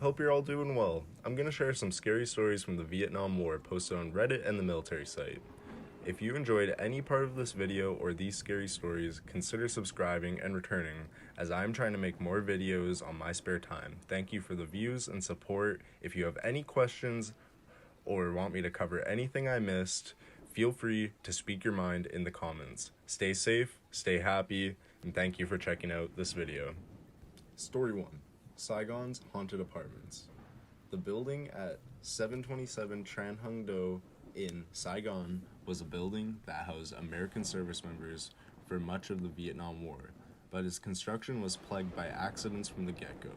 Hope you're all doing well. I'm going to share some scary stories from the Vietnam War posted on Reddit and the military site. If you enjoyed any part of this video or these scary stories, consider subscribing and returning, as I am trying to make more videos on my spare time. Thank you for the views and support. If you have any questions or want me to cover anything I missed, feel free to speak your mind in the comments. Stay safe, stay happy, and thank you for checking out this video. Story 1. Saigon's Haunted Apartments. The building at 727 Tran Hung Do in Saigon was a building that housed American service members for much of the Vietnam War, but its construction was plagued by accidents from the get-go,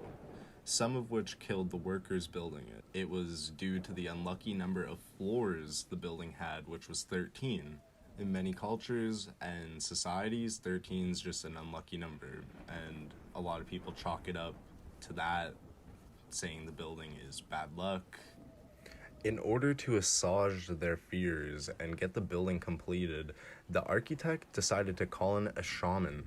some of which killed the workers building it. It was due to the unlucky number of floors the building had, which was 13. In many cultures and societies, 13 is just an unlucky number, and a lot of people chalk it up to that, saying the building is bad luck. In order to assuage their fears and get the building completed, the architect decided to call in a shaman.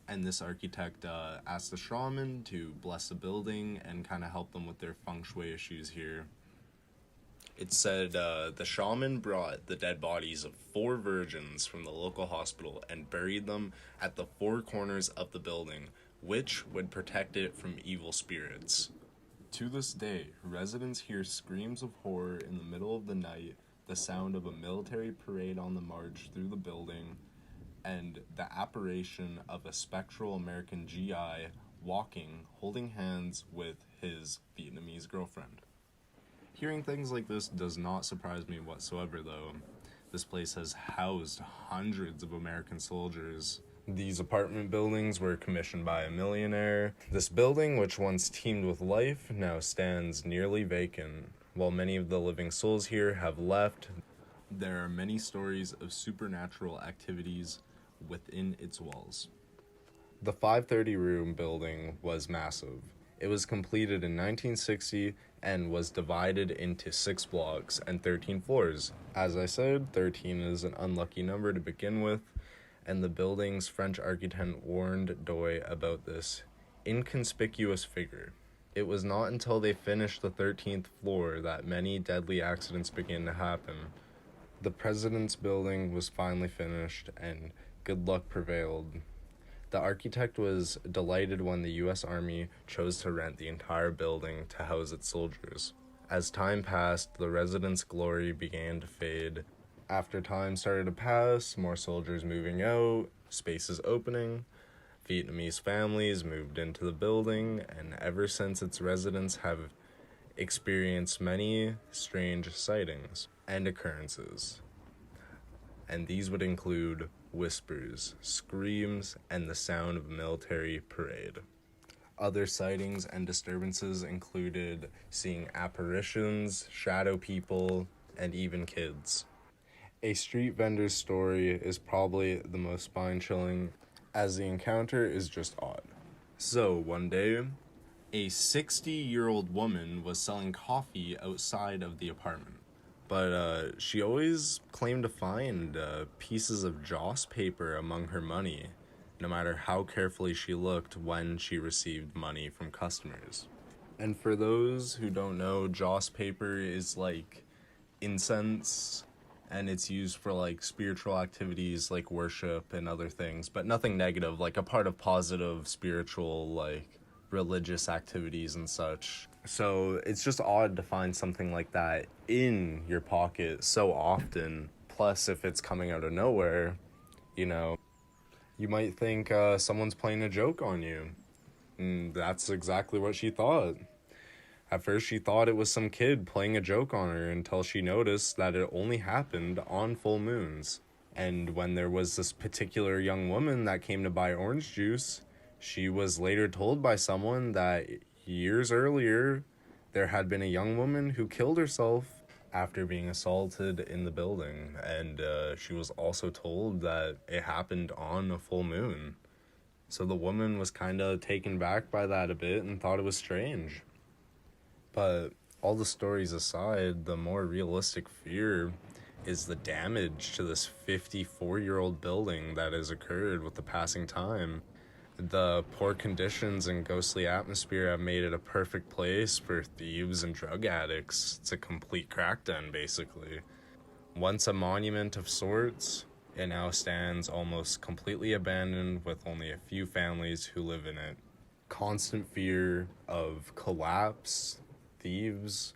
And this architect asked the shaman to bless the building and kind of help them with their feng shui issues here. It said the shaman brought the dead bodies of 4 virgins from the local hospital and buried them at the 4 corners of the building, which would protect it from evil spirits. To this day, residents hear screams of horror in the middle of the night, the sound of a military parade on the march through the building, and the apparition of a spectral American GI walking, holding hands with his Vietnamese girlfriend. Hearing things like this does not surprise me whatsoever, though. This place has housed hundreds of American soldiers. These apartment buildings were commissioned by a millionaire. This building, which once teemed with life, now stands nearly vacant. While many of the living souls here have left, there are many stories of supernatural activities within its walls. The 530-room building was massive. It was completed in 1960 and was divided into 6 blocks and 13 floors. As I said, 13 is an unlucky number to begin with, and the building's French architect warned Doi about this inconspicuous figure. It was not until they finished the 13th floor that many deadly accidents began to happen. The president's building was finally finished, and good luck prevailed. The architect was delighted when the U.S. Army chose to rent the entire building to house its soldiers. As time passed, the residents' glory began to fade. After time started to pass, more soldiers moving out, spaces opening, Vietnamese families moved into the building, and ever since its residents have experienced many strange sightings and occurrences. And these would include whispers, screams, and the sound of a military parade. Other sightings and disturbances included seeing apparitions, shadow people, and even kids. A street vendor's story is probably the most spine-chilling, as the encounter is just odd. So, one day, a 60-year-old woman was selling coffee outside of the apartment. But she always claimed to find pieces of joss paper among her money, no matter how carefully she looked when she received money from customers. And for those who don't know, joss paper is like incense, and it's used for like spiritual activities like worship and other things, but nothing negative, like a part of positive spiritual, like religious activities and such. So it's just odd to find something like that in your pocket so often. Plus, if it's coming out of nowhere, you might think someone's playing a joke on you. And that's exactly what she thought. At first, she thought it was some kid playing a joke on her until she noticed that it only happened on full moons. And when there was this particular young woman that came to buy orange juice, she was later told by someone that years earlier, there had been a young woman who killed herself after being assaulted in the building. And she was also told that it happened on a full moon. So the woman was kind of taken back by that a bit and thought it was strange. But all the stories aside, the more realistic fear is the damage to this 54-year-old building that has occurred with the passing time. The poor conditions and ghostly atmosphere have made it a perfect place for thieves and drug addicts. It's a complete crack den, basically. Once a monument of sorts, it now stands almost completely abandoned with only a few families who live in it. Constant fear of collapse, thieves,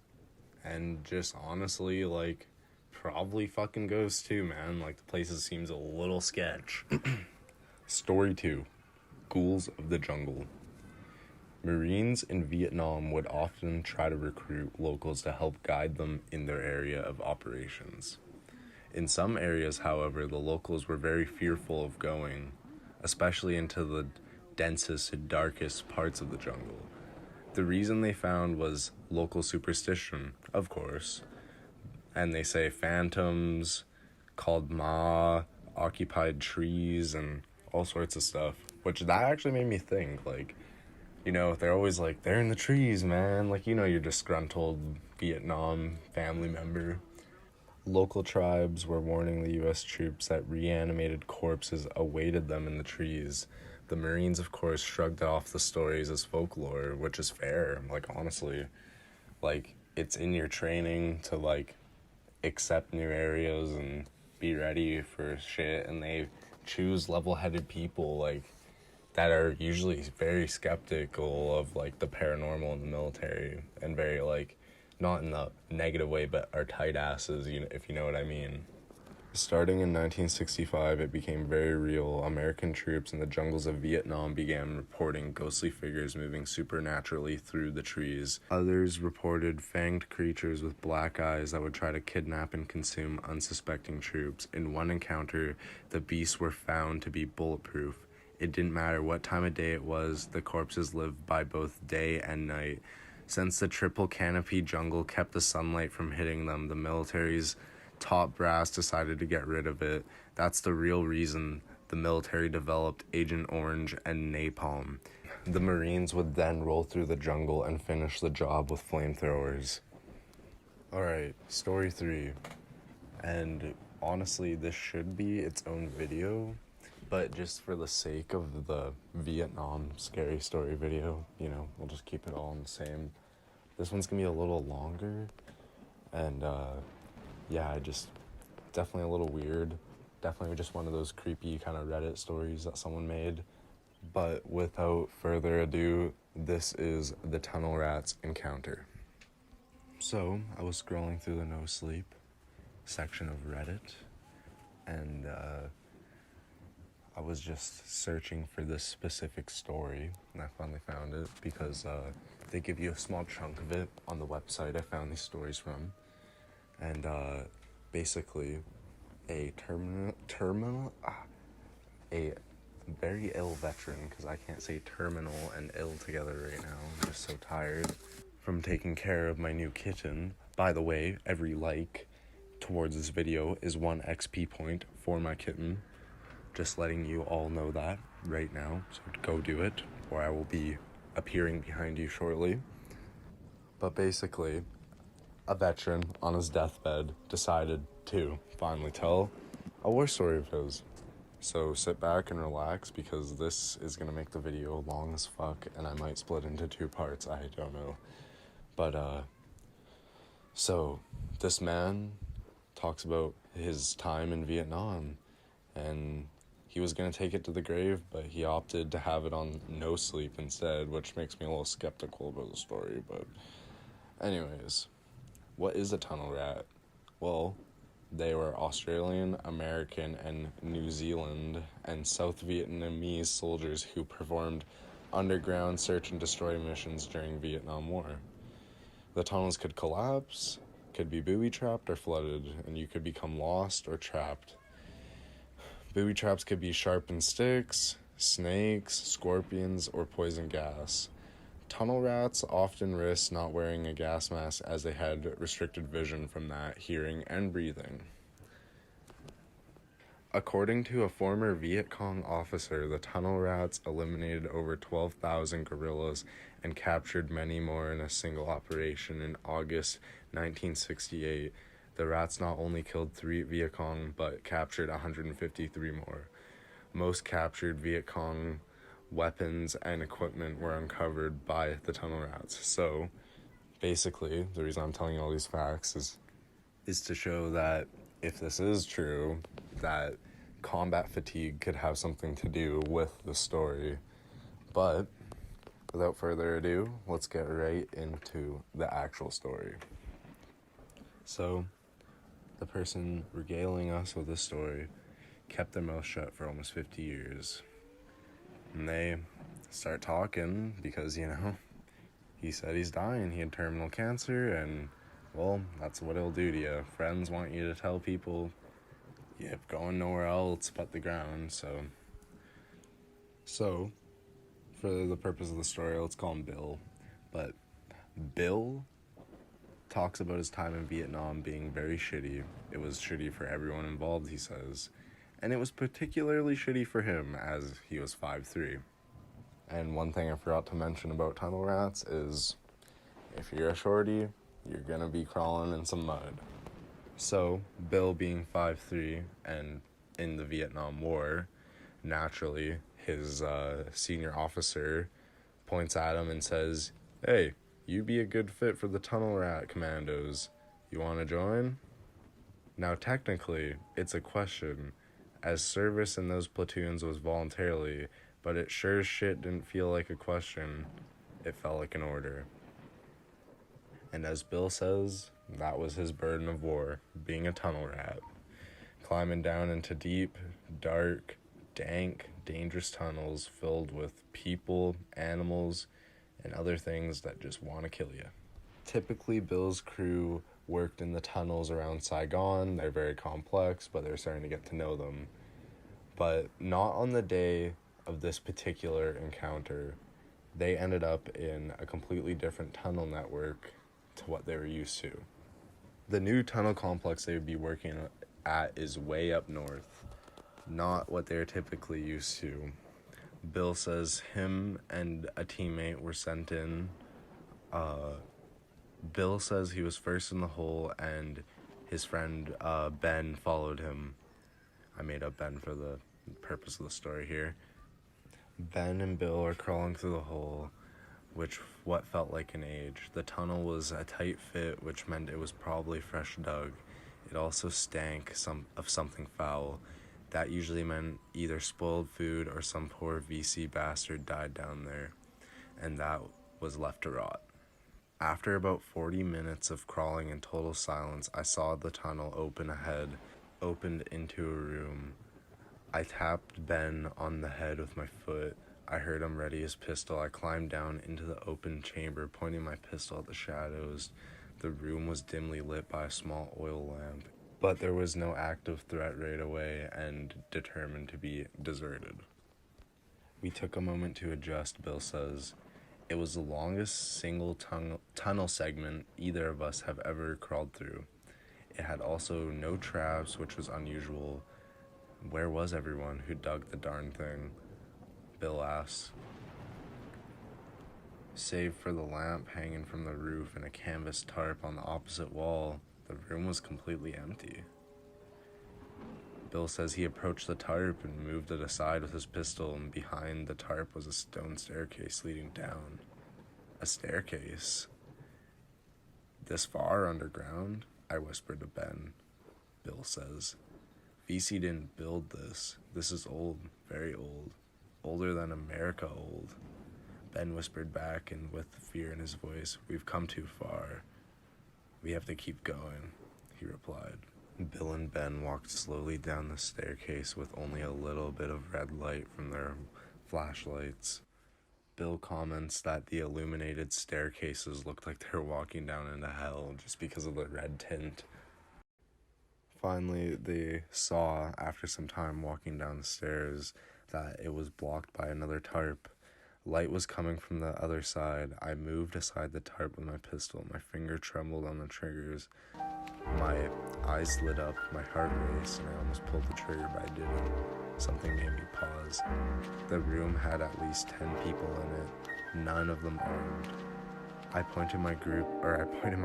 and just honestly, like, probably fucking ghosts too, man. Like, the place seems a little sketch. Story 2. Ghouls of the Jungle. Marines in Vietnam would often try to recruit locals to help guide them in their area of operations. In some areas, however, the locals were very fearful of going, especially into the densest, darkest parts of the jungle. The reason they found was local superstition, of course, and they say phantoms, called Ma, occupied trees, and all sorts of stuff, which that actually made me think, like, you know, they're always like, they're in the trees, man, like, you know, your disgruntled Vietnam family member. Local tribes were warning the U.S. troops that reanimated corpses awaited them in the trees. The Marines, of course, shrugged off the stories as folklore, which is fair. Like, honestly, like, it's in your training to, like, accept new areas and be ready for shit, and they choose level-headed people, like, that are usually very skeptical of, like, the paranormal in the military, and very, like, not in the negative way, but are tight asses, you know, if you know what I mean. Starting in 1965, it became very real. American troops in the jungles of Vietnam began reporting ghostly figures moving supernaturally through the trees. Others reported fanged creatures with black eyes that would try to kidnap and consume unsuspecting troops. In one encounter, the beasts were found to be bulletproof. It didn't matter what time of day it was, the corpses lived by both day and night. Since the triple canopy jungle kept the sunlight from hitting them, the military's top brass decided to get rid of it. That's the real reason the military developed Agent Orange and napalm. The Marines would then roll through the jungle and finish the job with flamethrowers. Alright, story 3. And honestly, this should be its own video, but just for the sake of the Vietnam scary story video, you know, we'll just keep it all in the same. This one's gonna be a little longer, and yeah, just definitely a little weird. Definitely just one of those creepy kind of Reddit stories that someone made. But without further ado, this is the Tunnel Rats encounter. So, I was scrolling through the no sleep section of Reddit, and I was just searching for this specific story, and I finally found it because they give you a small chunk of it on the website I found these stories from. And basically, a very ill veteran, because I can't say terminal and ill together right now, I'm just so tired from taking care of my new kitten. By the way, every like towards this video is 1 XP point for my kitten. Just letting you all know that right now, so go do it, or I will be appearing behind you shortly. But basically, a veteran on his deathbed decided to finally tell a war story of his. So sit back and relax, because this is going to make the video long as fuck, and I might split into 2 parts, I don't know. But, so, this man talks about his time in Vietnam, and he was going to take it to the grave, but he opted to have it on no sleep instead, which makes me a little skeptical about the story, but anyways. What is a tunnel rat? Well, they were Australian, American, and New Zealand and South Vietnamese soldiers who performed underground search and destroy missions during Vietnam War. The tunnels could collapse, could be booby-trapped or flooded, and you could become lost or trapped. Booby traps could be sharpened sticks, snakes, scorpions, or poison gas. Tunnel rats often risked not wearing a gas mask as they had restricted vision from that, hearing, and breathing. According to a former Viet Cong officer, the tunnel rats eliminated over 12,000 guerrillas and captured many more in a single operation in August 1968. The rats not only killed 3 Viet Cong, but captured 153 more. Most captured Viet Cong weapons and equipment were uncovered by the tunnel rats. So basically, the reason I'm telling you all these facts is to show that if this is true, that combat fatigue could have something to do with the story. But without further ado, let's get right into the actual story. So, the person regaling us with the story kept their mouth shut for almost 50 years. And they start talking because, he said he's dying. He had terminal cancer, and, well, that's what it'll do to you. Friends want you to tell people you're going nowhere else but the ground, So, for the purpose of the story, let's call him Bill. But Bill talks about his time in Vietnam being very shitty. It was shitty for everyone involved, he says. And it was particularly shitty for him, as he was 5'3". And one thing I forgot to mention about tunnel rats is, if you're a shorty, you're gonna be crawling in some mud. So, Bill being 5'3", and in the Vietnam War, naturally, his senior officer points at him and says, "Hey, you'd be a good fit for the tunnel rat commandos. You want to join?" Now, technically, it's a question, as service in those platoons was voluntarily, but it sure as shit didn't feel like a question. It felt like an order. And as Bill says, that was his burden of war, being a tunnel rat. Climbing down into deep, dark, dank, dangerous tunnels filled with people, animals, and other things that just want to kill you. Typically, Bill's crew worked in the tunnels around Saigon. They're very complex, but they're starting to get to know them. But not on the day of this particular encounter. They ended up in a completely different tunnel network to what they were used to. The new tunnel complex they would be working at is way up north, not what they're typically used to. Bill says him and a teammate were sent in. Bill says he was first in the hole and his friend Ben followed him. I made up Ben for the purpose of the story here. Ben and Bill are crawling through the hole, which what felt like an age. The tunnel was a tight fit, which meant it was probably fresh dug. It also stank of something foul. That usually meant either spoiled food or some poor VC bastard died down there, and that was left to rot. After about 40 minutes of crawling in total silence, I saw the tunnel opened into a room. I tapped Ben on the head with my foot. I heard him ready his pistol. I climbed down into the open chamber, pointing my pistol at the shadows. The room was dimly lit by a small oil lamp, but there was no active threat right away and determined to be deserted. We took a moment to adjust, Bill says. It was the longest single tunnel segment either of us have ever crawled through. It had also no traps, which was unusual. Where was everyone who dug the darn thing? Bill asked. Save for the lamp hanging from the roof and a canvas tarp on the opposite wall, the room was completely empty. Bill says he approached the tarp and moved it aside with his pistol, and behind the tarp was a stone staircase leading down. A staircase? This far underground? I whispered to Ben. Bill says, VC didn't build this. This is old, very old. Older than America old. Ben whispered back, and with fear in his voice, we've come too far. We have to keep going, he replied. Bill and Ben walked slowly down the staircase with only a little bit of red light from their flashlights. Bill comments that the illuminated staircases looked like they were walking down into hell just because of the red tint. Finally, they saw, after some time walking down the stairs, that it was blocked by another tarp. Light was coming from the other side. I moved aside the tarp with my pistol. My finger trembled on the triggers. My eyes lit up, my heart raced, and I almost pulled the trigger, but I didn't. Something made me pause. The room had at least 10 people in it, none of them armed. I pointed my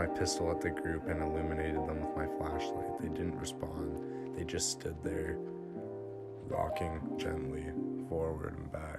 pistol at the group and illuminated them with my flashlight. They didn't respond. They just stood there, rocking gently forward and back.